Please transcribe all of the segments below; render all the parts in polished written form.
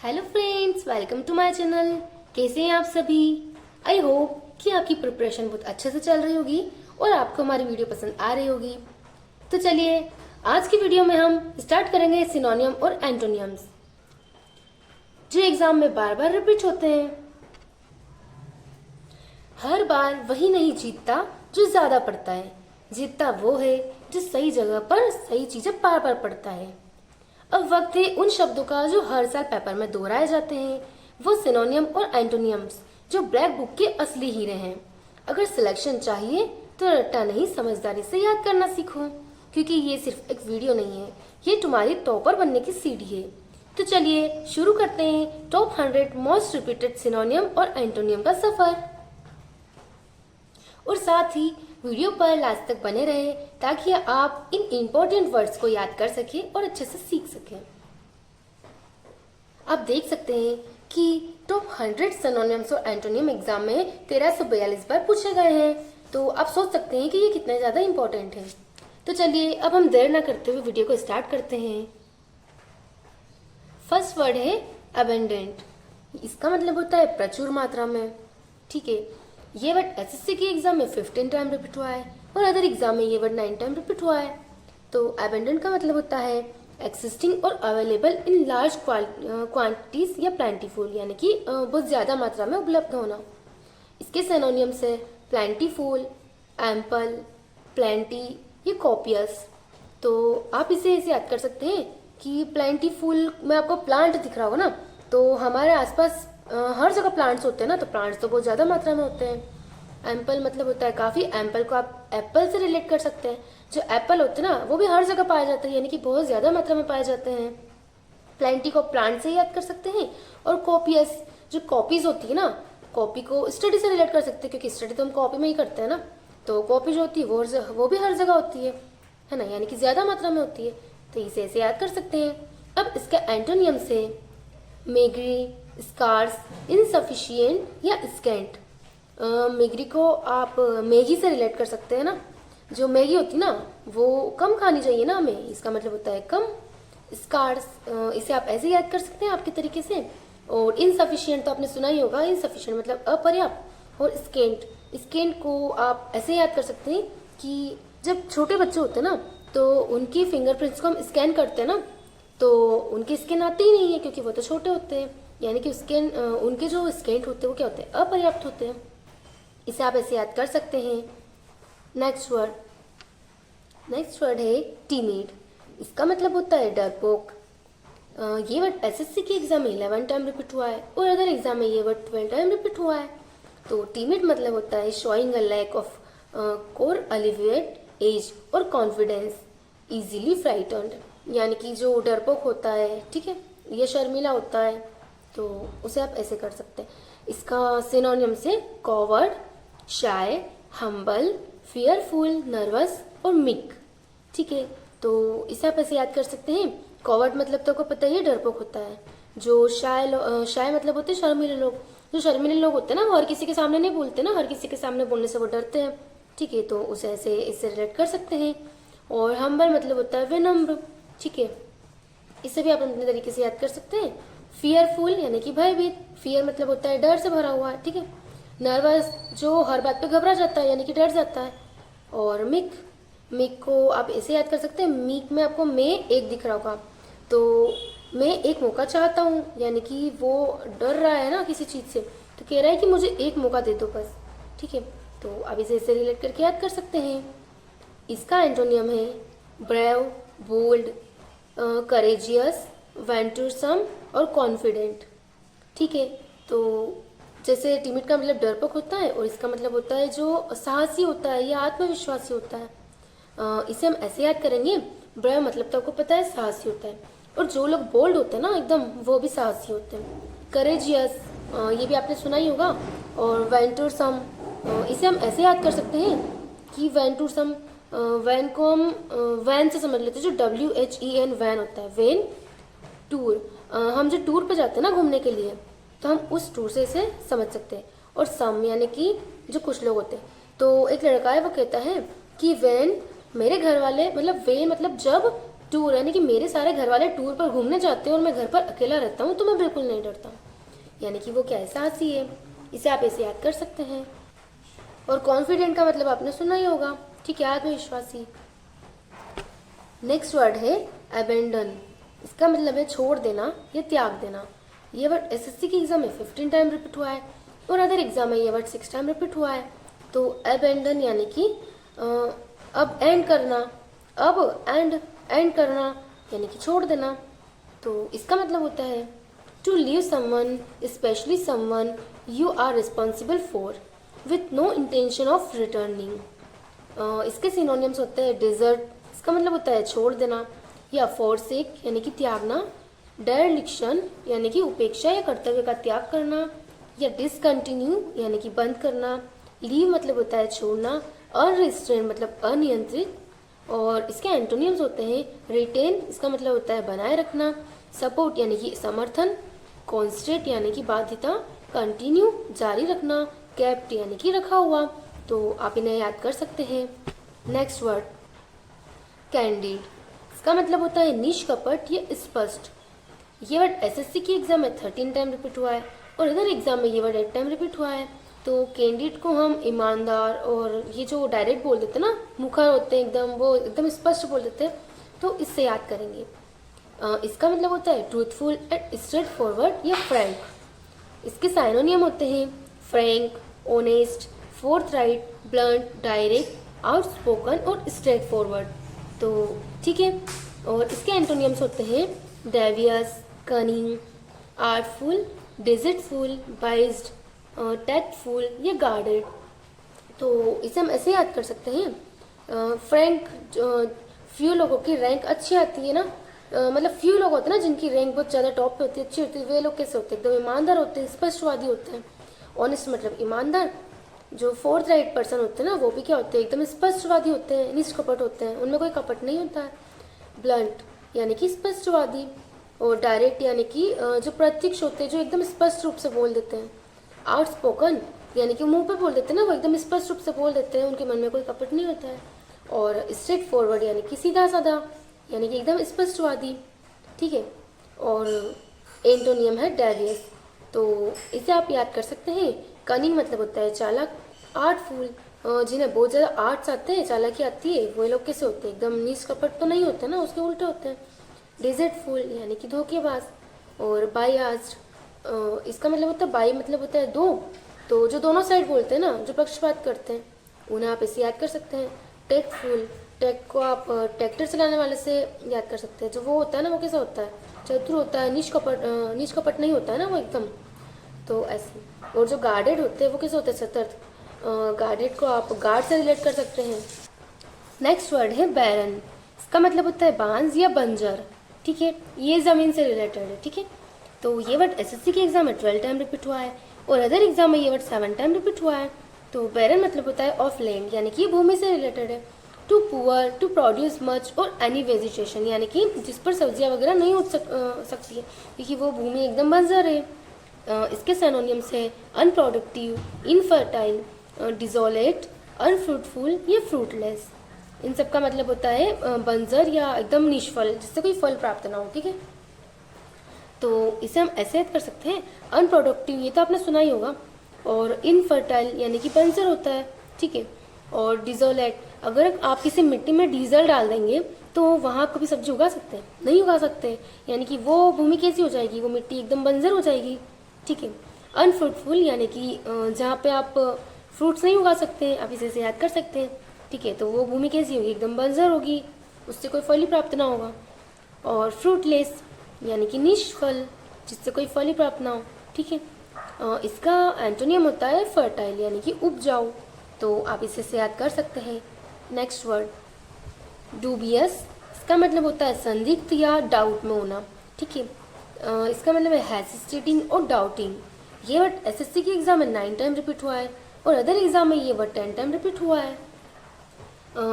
Hello friends, welcome to my channel. कैसे हैं आप सभी? आई होप कि आपकी प्रिपरेशन बहुत अच्छे से चल रही होगी और आपको हमारी वीडियो पसंद आ रही होगी। तो चलिए आज की वीडियो में हम स्टार्ट करेंगे सिनोनियम और एंटोनियम्स, जो एग्जाम में बार बार रिपीट होते हैं। हर बार वही नहीं जीतता जो ज्यादा पढ़ता है, जीतता वो है जो सही जगह पर सही चीजें बार बार पढ़ता है। अब वक्त है उन शब्दों का जो हर साल पेपर में दोहराए जाते हैं, वो सिनोनियम और एंटोनियम्स, जो ब्लैक बुक के असली हीरे हैं। अगर सिलेक्शन चाहिए तो रट्टा नहीं, समझदारी से याद करना सीखो, क्योंकि ये सिर्फ एक वीडियो नहीं है, ये तुम्हारी टॉपर बनने की सीढ़ी है। तो चलिए शुरू करते हैं टॉप 100 मोस्ट रिपीटेड सिनोनियम और एंटोनियम का सफर। और साथ ही वीडियो पर लास्ट तक बने रहे ताकि आप इन इम्पोर्टेंट वर्ड्स को याद कर सकें और अच्छे से सीख सकें। आप देख सकते हैं कि टॉप 100 सिनोनिम्स और एंटोनियम एग्जाम में 1342 बार पूछे गए हैं, तो आप सोच सकते हैं कि ये कितने ज्यादा इम्पोर्टेंट है। तो चलिए अब हम देर ना करते हुए वीडियो को स्टार्ट करते हैं। फर्स्ट वर्ड है अबेंडेंट। इसका मतलब होता है प्रचुर मात्रा में। ठीक है, ये वर्ड एसएससी के एग्जाम में 15 टाइम रिपीट हुआ है और अदर एग्जाम में ये वर्ड 9 टाइम रिपीट हुआ है। तो अबेंडेंट का मतलब होता है एक्सिस्टिंग और अवेलेबल इन लार्ज क्वांटिटीज या प्लेंटीफुल, यानी कि बहुत ज्यादा मात्रा में उपलब्ध होना। इसके सिनोनिम्स है प्लेंटीफुल, एम्पल, प्लेंटी, ये कॉपियस। तो आप इसे ऐसे याद कर सकते हैं कि प्लेंटीफुल में आपको प्लांट दिख रहा होगा ना, तो हमारे आसपास हर जगह प्लांट्स होते हैं ना, तो प्लांट्स तो बहुत ज्यादा मात्रा में होते हैं। एम्पल मतलब होता है काफी, एम्पल को आप एप्पल से रिलेट कर सकते हैं। जो एप्पल होते हैं ना, वो भी हर जगह पाए जाते हैं, यानी कि बहुत ज्यादा मात्रा में पाए जाते हैं। प्लेंटी को प्लांट से याद कर सकते हैं। और कॉपियस, जो कॉपीज होती है ना, कॉपी को स्टडी से रिलेट कर सकते हैं, क्योंकि स्टडी तो हम कॉपी में ही करते हैं ना। तो कॉपी जो होती है वो भी हर जगह होती है ना, यानी कि ज्यादा मात्रा में होती है। तो इसे ऐसे याद कर सकते हैं। अब इसका एंटोनियम से मेग्री, स्कार्स, इनसफिशियंट या स्कैंट। मेग्री को आप मैगी से रिलेट कर सकते हैं ना, जो मैगी होती ना वो कम खानी चाहिए ना हमें, इसका मतलब होता है कम। स्कार्स, इसे आप ऐसे याद कर सकते हैं आपके तरीके से। और इनसफिशियंट तो आपने सुना ही होगा, इनसफिशियंट मतलब अपर्याप्त। और स्कैंट, स्कैंट को आप ऐसे याद कर सकते हैं कि जब छोटे बच्चे होते हैं ना, तो उनकी फिंगरप्रिंट्स को हम स्कैन करते हैं ना, तो उनके स्कैन आते ही नहीं है, क्योंकि वो तो छोटे होते हैं, यानी कि स्कैन उनके जो स्कैंट होते हैं वो क्या होते हैं, अपर्याप्त होते हैं। इसे आप ऐसे याद कर सकते हैं। नेक्स्ट वर्ड है टीमिड। इसका मतलब होता है डरपोक। ये वर्ड एसएससी के एग्जाम में 11 टाइम रिपीट हुआ है और अदर एग्जाम में ये वर्ड 12 टाइम रिपीट हुआ है। तो टीमिड मतलब होता है शोइंग अ लैक ऑफ कोर अलिविएट एज और कॉन्फिडेंस, इजीली फ्राइटन्ड, यानी कि जो डरपोक होता है, ठीक है, ये शर्मीला होता है, तो उसे आप ऐसे कर सकते हैं। इसका सिनोनियम से कॉवर्ड, शाय, हम्बल, फियरफुल, नर्वस और मिक। ठीक है, तो इसे आप ऐसे याद कर सकते हैं। कॉवर्ड मतलब तो आपको पता ही है, डरपोक होता है। जो शाय मतलब होते हैं शर्मीले लोग। जो शर्मीले लोग होते हैं ना, वो हर किसी के सामने नहीं बोलते ना, हर किसी के सामने बोलने से वो डरते हैं। ठीक है, तो उसे ऐसे इससे रिलेट कर सकते हैं। और हम्बल मतलब होता है विनम्र। ठीक है, इसे भी आप अपने तरीके से याद कर सकते हैं। फियरफुल यानी कि भयभीत, फियर मतलब होता है डर से भरा हुआ, ठीक है। नर्वस, जो हर बात पे घबरा जाता है, यानी कि डर जाता है। और मिक, मिक को आप ऐसे याद कर सकते हैं। मीक में आपको मैं एक दिख रहा होगा, तो मैं एक मौका चाहता हूँ, यानी कि वो डर रहा है ना किसी चीज से, तो कह रहा है कि मुझे एक मौका दे दो बस। ठीक है, तो आप इसे इससे रिलेट करके याद कर सकते हैं। इसका एंटोनियम है ब्रेव, बोल्ड, करेजियस, वेंटूरसम और कॉन्फिडेंट। ठीक है, तो जैसे टिमिड का मतलब डरपोक होता है और इसका मतलब होता है जो साहसी होता है या आत्मविश्वासी होता है। इसे हम ऐसे याद करेंगे। ब्रेव मतलब तो आपको पता है साहसी होता है, और जो लोग बोल्ड होते हैं ना एकदम, वो भी साहसी होते हैं। करेजियस, ये भी आपने सुना ही होगा। और वेंटूरसम, इसे हम ऐसे याद कर सकते हैं कि वेंटूरसम, वैन को हम वैन से समझ लेते हैं, जो WHEN वैन होता है, वैन टूर। हम जो टूर पे जाते हैं ना घूमने के लिए, तो हम उस टूर से इसे समझ सकते हैं। और सम यानी कि जो कुछ लोग होते हैं। तो एक लड़का है, वो कहता है कि वैन मेरे घर वाले, मतलब वे मतलब जब टूर यानी कि मेरे सारे घर वाले टूर पर घूमने जाते हैं और मैं घर पर अकेला रहता हूँ तो मैं बिल्कुल नहीं डरता, यानी कि वो क्या है, साहसी है। इसे आप ऐसे याद कर सकते हैं। और कॉन्फिडेंट का मतलब आपने सुना ही होगा, ठीक है, आत्मविश्वासी। नेक्स्ट वर्ड है अबेंडन। इसका मतलब है छोड़ देना या त्याग देना। ये वर्ड एसएससी के एग्जाम में 15 टाइम रिपीट हुआ है और अदर एग्जाम में ये वर्ड 6 टाइम रिपीट हुआ है। तो अबेंडन यानी कि अब एंड करना, अब एंड करना यानी कि छोड़ देना। तो इसका मतलब होता है to leave someone, specially someone you are responsible for, with no intention of returning. इसके सिनोनिम्स होते हैं डिजर्ट, इसका मतलब होता है छोड़ देना, या फॉरसेक यानी कि त्यागना, डेरलिक्शन यानी कि उपेक्षा या कर्तव्य का त्याग करना, या डिसकंटिन्यू यानी कि बंद करना। लीव मतलब होता है छोड़ना, अनरिस्ट्रेन मतलब अनियंत्रित। और इसके एंटोनियम्स होते हैं रिटेन, इसका मतलब होता है बनाए रखना, सपोर्ट यानी कि समर्थन, कॉन्स्टेंट यानी कि बाध्यता, कंटिन्यू जारी रखना, कैप्ट यानी कि रखा हुआ। तो आप इन्हें याद कर सकते हैं। नेक्स्ट वर्ड कैंडिड, इसका मतलब होता है निष्कपट या स्पष्ट। ये वर्ड एसएससी की एग्जाम में 13 टाइम रिपीट हुआ है और इधर एग्जाम में ये वर्ड 8 टाइम रिपीट हुआ है। तो कैंडिड को हम ईमानदार, और ये जो डायरेक्ट बोल देते हैं ना, मुखर होते हैं एकदम, वो एकदम स्पष्ट बोल देते हैं, तो इससे याद करेंगे। इसका मतलब होता है ट्रूथफुल एंड स्ट्रेट फॉरवर्ड या फ्रैंक। इसके साइनोनियम होते हैं frank, honest, forthright, blunt, direct, outspoken और स्ट्रेट फॉरवर्ड। तो ठीक है। और इसके एंटोनियम्स होते हैं devious, cunning, artful, deceitful, biased, tactful या गार्डेड। तो इसे हम ऐसे याद कर सकते हैं फ्रैंक, फ्यू लोगों की रैंक अच्छी आती है ना, मतलब फ्यू लोग होते हैं ना जिनकी रैंक बहुत ज़्यादा टॉप पे होती है, अच्छी होती है, वे लोग कैसे होते हैं, एकदम ईमानदार होते हैं, स्पष्टवादी होते हैं। ऑनेस्ट मतलब ईमानदार। जो फोर्थ राइट पर्सन होते हैं ना, वो भी क्या होते हैं, एकदम स्पष्टवादी होते हैं, निष्कपट होते हैं, उनमें कोई कपट नहीं होता है। ब्लंट यानी कि स्पष्टवादी, और डायरेक्ट यानी कि जो प्रत्यक्ष होते हैं, जो एकदम स्पष्ट रूप से बोल देते हैं। आउटस्पोकन यानी कि मुंह पे बोल देते हैं ना, वो एकदम स्पष्ट रूप से बोल देते हैं, उनके मन में कोई कपट नहीं होता है। और स्ट्रेट फॉरवर्ड यानी कि सीधा साधा, यानी कि एकदम स्पष्टवादी, ठीक है। और एंटोनियम है डेवियस, तो इसे आप याद कर सकते हैं। कनिंग मतलब होता है चालाक, आर्टफुल, जिन्हें बहुत ज़्यादा आर्ट्स आते हैं, चालाकी आती है, वो लोग कैसे होते हैं, एकदम निष्कपट तो नहीं होते ना, उसके उल्टे होते हैं। डिजिटफुल यानी कि धोखेबाज। और बायास्ड, इसका मतलब होता है बाई मतलब होता है दो, तो जो दोनों साइड बोलते हैं ना, जो पक्षपात करते हैं, उन्हें आप ऐसे याद कर सकते हैं। टेक्टफुल, टेक को आप ट्रैक्टर चलाने वाले से याद कर सकते हैं, जो वो होता है ना, वो कैसा होता है, चतुर होता है, निष्कपट नहीं होता है ना वो एकदम, तो ऐसे। और जो गार्डेड होते हैं वो कैसे होते हैं, सतर्क। गार्डेड को आप गार्ड से रिलेट कर सकते हैं। नेक्स्ट वर्ड है बैरन, इसका मतलब होता है बांझ या बंजर, ठीक है, ये ज़मीन से रिलेटेड है, ठीक है। तो ये वर्ड एसएससी के एग्जाम में 12 टाइम रिपीट हुआ है और अदर एग्जाम में ये वर्ड 7 टाइम रिपीट हुआ है। तो बैरन मतलब होता है ऑफ लैंड, यानी कि ये भूमि से रिलेटेड है। Too poor to produce much और एनी वेजिटेशन, यानी कि जिस पर सब्जियां वगैरह नहीं उग सकती है, क्योंकि वो भूमि एकदम बंजर है। इसके सिनोनिम्स है अनप्रोडक्टिव, इनफर्टाइल, डिजोलेट, अनफ्रूटफुल या फ्रूटलेस। इन सब का मतलब होता है बंजर या एकदम निष्फल, जिससे कोई फल प्राप्त ना हो, ठीक है। तो इसे हम ऐसे याद कर सकते हैं, अनप्रोडक्टिव ये तो आपने सुना ही होगा, और इनफर्टाइल यानी कि बंजर होता है, ठीक है। और डिजोलेट, अगर आप किसी मिट्टी में डीजल डाल देंगे तो वहाँ कभी सब्जी उगा सकते हैं, नहीं उगा सकते, यानी कि वो भूमि कैसी हो जाएगी, वो मिट्टी एकदम बंजर हो जाएगी, ठीक है। अनफ्रूटफुल यानी कि जहाँ पे आप फ्रूट्स नहीं उगा सकते, आप इसे से याद कर सकते हैं, ठीक है। तो वो भूमि कैसी होगी, एकदम बंजर होगी, उससे कोई फल ही प्राप्त ना होगा। और फ्रूटलेस यानी कि निष्फल, जिससे कोई फल ही प्राप्त ना हो, ठीक है। इसका एंटोनियम होता है फर्टाइल, यानी कि उपजाऊ, तो आप इसे से याद कर सकते हैं। नेक्स्ट वर्ड डूबियस, इसका मतलब होता है संदिग्ध या डाउट में होना, ठीक है। इसका मतलब है हेसिटेटिंग और डाउटिंग। ये वर्ड एसएससी के एग्जाम में 9 टाइम रिपीट हुआ है और अदर एग्जाम में ये वर्ड 10 टाइम रिपीट हुआ है।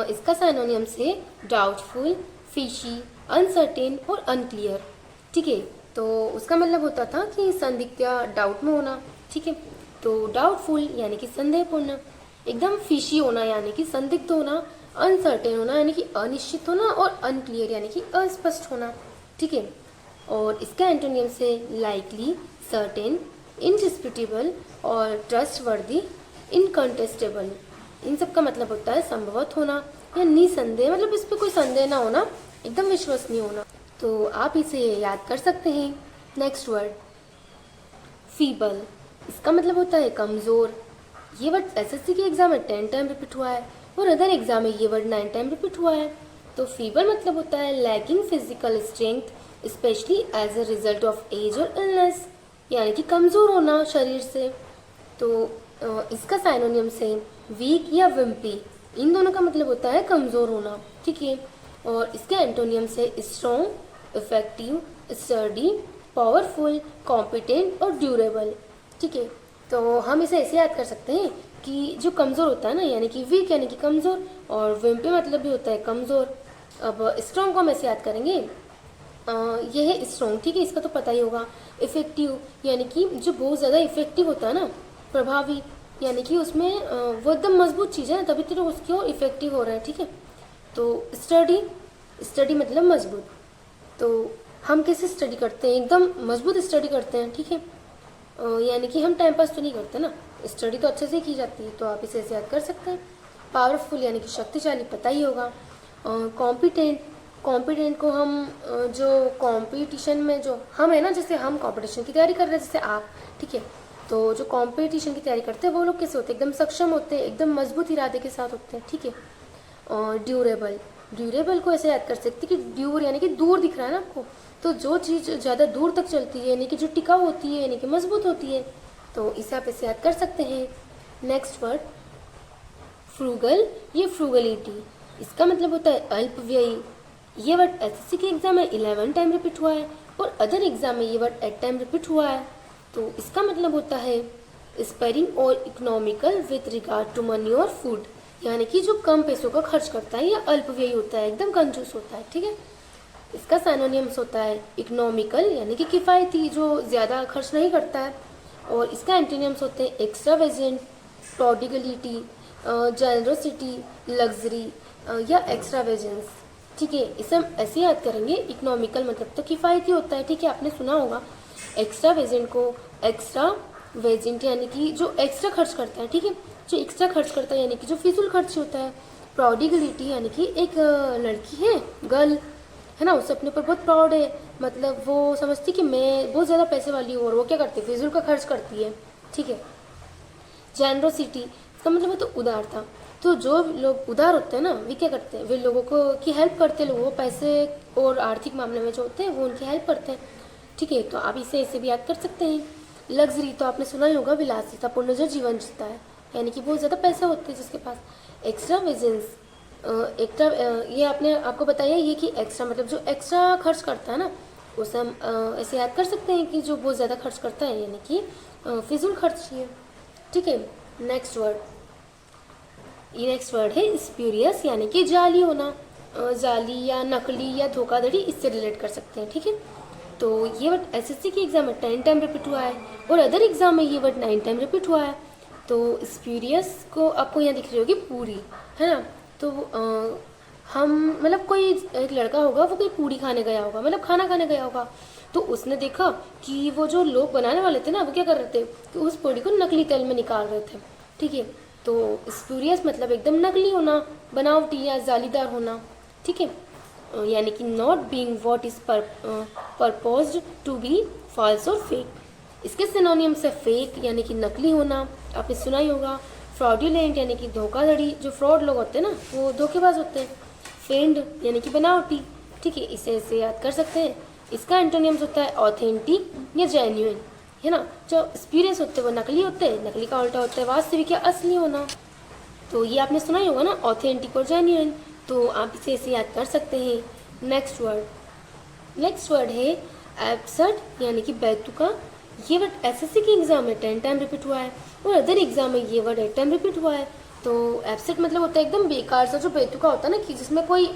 इसका साइनोनियम्स है डाउटफुल, फिशी, अनसर्टेन और अनक्लियर, ठीक है। तो उसका मतलब होता था कि संदिग्ध या डाउट में होना, ठीक है। तो डाउटफुल यानी कि संदेहपूर्ण, एकदम फिशी होना यानी कि संदिग्ध होना, अनसर्टेन होना यानी कि अनिश्चित होना, और अनक्लियर यानी कि अस्पष्ट होना, ठीक है। और इसका एंटोनियम्स है लाइकली, सर्टेन, इंडिस्प्यूटेबल और ट्रस्टवर्दी, इनकंटेस्टेबल। इन सब का मतलब होता है संभवत होना या निसंदेह, मतलब इस पर कोई संदेह ना होना, एकदम विश्वसनीय होना। तो आप इसे याद कर सकते हैं। नेक्स्ट वर्ड फीबल, इसका मतलब होता है कमज़ोर। ये वर्ड एसएससी के एग्जाम में 10 टाइम रिपीट हुआ है और अदर एग्जाम में ये वर्ड 9 टाइम रिपीट हुआ है। तो फीबल मतलब होता है lacking physical strength especially as a result of age और इलनेस, यानी कि कमज़ोर होना शरीर से। तो इसका साइनोनियम्स है वीक या विम्पी, इन दोनों का मतलब होता है कमज़ोर होना, ठीक है। और इसके एंटोनियम्स है strong, effective, sturdy, powerful, competent और ड्यूरेबल, ठीक है। तो हम इसे ऐसे याद कर सकते हैं कि जो कमज़ोर होता है ना, यानी कि वीक यानी कि कमज़ोर, और विम्पी मतलब भी होता है कमज़ोर। अब स्ट्रॉन्ग को हम ऐसे याद करेंगे, यह है स्ट्रॉन्ग, ठीक है, इसका तो पता ही होगा। इफेक्टिव यानी कि जो बहुत ज़्यादा इफेक्टिव होता है ना, प्रभावी, यानी कि उसमें वो एकदम मजबूत चीज़ है तभी तो उसकी ओर इफेक्टिव हो रहा है, ठीक है। तो स्टडी, स्टडी मतलब मजबूत। तो हम कैसे स्टडी करते हैं, एकदम मजबूत स्टडी करते हैं, ठीक है। यानी कि हम टाइम पास तो नहीं करते ना, स्टडी तो अच्छे से की जाती है। तो आप इसे ऐसे याद कर सकते हैं। पावरफुल यानी कि शक्तिशाली, पता ही होगा। कॉम्पिटेंट, कॉम्पिटेंट को हम जो कंपटीशन में जो हम है ना, जैसे हम कंपटीशन की तैयारी कर रहे हैं, जैसे आप, ठीक है। तो जो कंपटीशन की तैयारी करते हैं वो लोग कैसे होते हैं, एकदम सक्षम होते हैं, एकदम मजबूत इरादे के साथ होते हैं, ठीक है। और ड्यूरेबल, ड्यूरेबल को ऐसे याद कर सकते हैं कि ड्यूर यानी कि दूर दिख रहा है ना आपको, तो जो चीज़ ज़्यादा दूर तक चलती है यानी कि जो टिकाऊ होती है यानी कि मजबूत होती है, तो इसे आप ऐसे याद कर सकते हैं। नेक्स्ट वर्ड फ्रूगल, ये फ्रूगलिटी, इसका मतलब होता है अल्पव्ययी। ये वर्ड एसएससी के एग्जाम में 11 टाइम रिपीट हुआ है और अदर एग्जाम में ये वर्ड 8 टाइम रिपीट हुआ है। तो इसका मतलब होता है स्पेरिंग और economical with regard to money और फूड, यानी कि जो कम पैसों का खर्च करता है या अल्पव्ययी होता है, एकदम कंजूस होता है, ठीक है। इसका साइनोनियम्स होता है इकोनॉमिकल यानी कि किफ़ायती, जो ज़्यादा खर्च नहीं करता है। और इसका एंटीनियम्स होते हैं एक्स्ट्रावेजेंट, प्रोडिगलिटी, जेनरोसिटी, लग्जरी या एक्स्ट्रावेजेंस, ठीक है। इसे हम ऐसे याद करेंगे। इकोनॉमिकल मतलब तो किफ़ायती होता है, ठीक है, आपने सुना होगा। एक्स्ट्रावेजेंट को एक्स्ट्रावेजेंट यानी कि जो एक्स्ट्रा खर्च करता है, ठीक है, जो एक्स्ट्रा खर्च करता है यानी कि जो फिजूल खर्च होता है। प्रोडिगलिटी यानी कि एक लड़की है, गर्ल है ना, उससे अपने ऊपर बहुत प्राउड है, मतलब वो समझती कि मैं बहुत ज़्यादा पैसे वाली हूँ, और वो क्या करती है, फिजूल का खर्च करती है, ठीक है। जेनरोसिटी, इसका मतलब है तो उदारता। तो जो लोग उदार होते हैं ना, वे क्या करते हैं, वे लोगों को की हेल्प करते हैं, लोगों को पैसे और आर्थिक मामले में जो होते हैं वो उनकी हेल्प करते हैं, ठीक है। तो आप इसे भी याद कर सकते हैं। लग्जरी तो आपने सुना ही होगा, विलासितापूर्ण जो जीवन जीता है, यानी कि बहुत ज़्यादा पैसे होते हैं जिसके पास। एक्स्ट्रावेजेंस, एक्स्ट्रा ये आपने आपको बताया ये कि एक्स्ट्रा मतलब जो एक्स्ट्रा खर्च करता है ना, उसे हम ऐसे याद कर सकते हैं कि जो बहुत ज़्यादा खर्च करता है, यानी कि फिजूल खर्च है, ठीक है। नेक्स्ट वर्ड, ये नेक्स्ट वर्ड है स्प्यूरियस, यानी कि जाली होना, जाली या नकली या धोखाधड़ी, इससे रिलेट कर सकते हैं, ठीक है। तो ये वर्ड एसएससी के एग्जाम में 10 टाइम रिपीट हुआ है और अदर एग्जाम में ये वर्ड 9 टाइम रिपीट हुआ है। तो स्प्यूरियस को आपको यहाँ दिख रही होगी पूरी, है ना। तो हम मतलब कोई एक लड़का होगा, वो कोई पूड़ी खाने गया होगा, मतलब खाना खाने गया होगा, तो उसने देखा कि वो जो लोग बनाने वाले थे ना, वो क्या कर रहे थे कि उस पूड़ी को नकली तेल में निकाल रहे थे, ठीक है। तो स्प्यूरियस मतलब एकदम नकली होना, बनावटी या जालीदार होना, ठीक है, यानी कि not being what is purposed to be, false और फेक। इसके सिनोनियम्स है फेक यानी कि नकली होना, आपने सुना ही होगा। फ्रॉडुलेंट यानी कि धोखाधड़ी, जो फ्रॉड लोग होते हैं ना वो धोखेबाज होते हैं। फेंड यानी कि बनावटी, ठीक है, इसे याद कर सकते हैं। इसका एंटोनियम्स होता है ऑथेंटिक या जेन्युइन, है ना। जो स्प्यूरियस होते हैं वो नकली होते हैं, नकली का उल्टा होता है वास्तविक या असली होना। तो ये आपने सुना ही होगा ना, ऑथेंटिक और जेन्युइन, तो आप इसे याद कर सकते हैं। नेक्स्ट वर्ड है एब्सर्ड यानी कि बेतुका। ये वर्ड एसएससी के एग्जाम में 10 टाइम रिपीट हुआ है और अदर एग्जाम में ये वर्ड 8 टाइम रिपीट हुआ है। तो एब्सर्ड मतलब होता है एकदम बेकार सा, जो बेतुका होता है ना, कि जिसमें कोई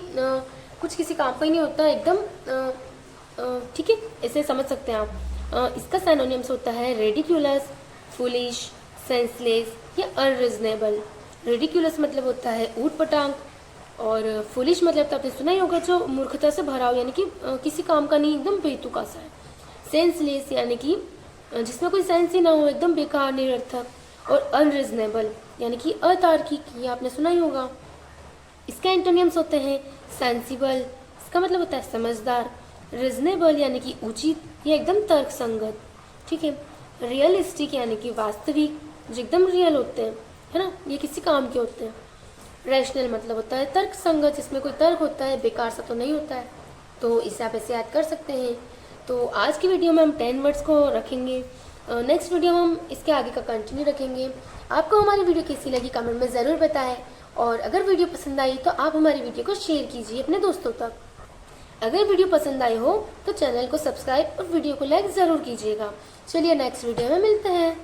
कुछ किसी काम का ही नहीं होता, एकदम, ठीक है, ऐसे समझ सकते हैं आप। इसका सिनोनिम्स होता है रेडिक्यूलस, फुलिश, सेंसलेस या अनरीजनेबल। रेडिक्यूलस मतलब होता है ऊट पटांग, और फुलिश मतलब तो आपने सुना ही होगा, जो मूर्खता से भरा हो, यानी कि किसी काम का नहीं, एकदम बेतुका सा है। सेंसलेस यानी कि जिसमें कोई सेंस ही ना हो, एकदम बेकार, निरर्थक। और अनरिजनेबल यानी कि अतार्किक, ये आपने सुना ही होगा। इसके एंटोनियम्स होते हैं सेंसिबल, इसका मतलब होता है समझदार। रिजनेबल यानी कि उचित या एकदम तर्कसंगत, ठीक है। रियलिस्टिक यानी कि वास्तविक, जो एकदम रियल होते हैं, है ना, ये किसी काम के होते हैं। रैशनल मतलब होता है तर्कसंगत, जिसमें कोई तर्क होता है, बेकार सा तो नहीं होता है। तो इसे आप ऐसे याद कर सकते हैं। तो आज की वीडियो में हम 10 वर्ड्स को रखेंगे, नेक्स्ट वीडियो में हम इसके आगे का कंटिन्यू रखेंगे। आपको हमारी वीडियो कैसी लगी कमेंट में ज़रूर बताएं, और अगर वीडियो पसंद आई तो आप हमारी वीडियो को शेयर कीजिए अपने दोस्तों तक। अगर वीडियो पसंद आई हो तो चैनल को सब्सक्राइब और वीडियो को लाइक ज़रूर कीजिएगा। चलिए नेक्स्ट वीडियो में मिलते हैं।